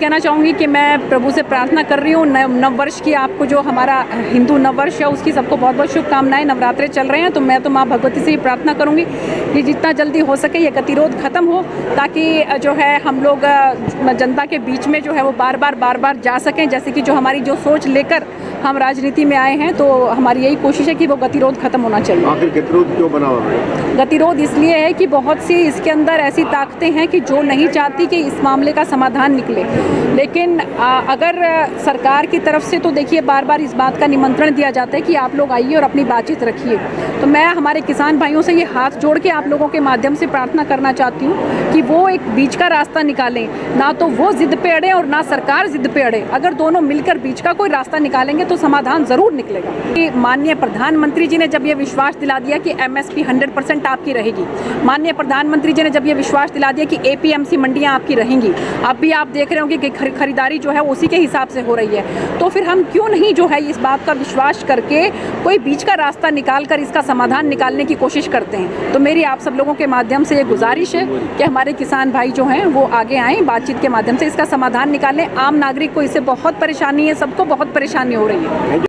कहना चाहूँगी कि मैं प्रभु से प्रार्थना कर रही हूँ नव वर्ष की, आपको जो हमारा हिंदू नव वर्ष है उसकी सबको बहुत बहुत शुभकामनाएं। नवरात्रे चल रहे हैं तो मैं तो माँ भगवती से ही प्रार्थना करूँगी कि जितना जल्दी हो सके ये गतिरोध खत्म हो, ताकि जो है हम लोग जनता के बीच में जो है वो बार बार जा सकें। जैसे कि जो हमारी जो सोच लेकर हम राजनीति में आए हैं, तो हमारी यही कोशिश है कि वो गतिरोध खत्म होना चाहिए। आखिर गतिरोध क्यों बना हुआ है? गतिरोध इसलिए है कि बहुत सी इसके अंदर ऐसी ताकतें हैं कि जो नहीं चाहती कि इस मामले का समाधान निकले। लेकिन अगर सरकार की तरफ से तो देखिए बार इस बात का निमंत्रण दिया जाता है कि आप लोग आइए और अपनी बातचीत रखिए। तो मैं हमारे किसान भाइयों से ये हाथ जोड़ के आप लोगों के माध्यम से प्रार्थना करना चाहती हूँ कि वो एक बीच का रास्ता निकालें, ना तो वो जिद पे अड़े और ना सरकार जिद पे अड़े। अगर दोनों मिलकर बीच का कोई रास्ता निकालेंगे तो समाधान जरूर निकलेगा। कि माननीय प्रधानमंत्री जी ने जब ये विश्वास दिला दिया कि MSP 100% आपकी रहेगी, माननीय प्रधानमंत्री जी ने जब ये विश्वास दिला दिया कि APMC मंडियां आपकी रहेंगी, अब भी आप देख रहे होंगे कि खरीदारी जो है उसी के हिसाब से हो रही है, तो फिर हम क्यों नहीं जो है इस बात का विश्वास करके कोई बीच का रास्ता निकाल कर इसका समाधान निकालने की कोशिश करते हैं। तो मेरी आप सब लोगों के माध्यम से ये गुजारिश है कि हमारे किसान भाई जो हैं वो आगे आएँ, बातचीत के माध्यम से इसका समाधान निकालें। आम नागरिक को इससे बहुत परेशानी है, सबको बहुत परेशानी हो रही है।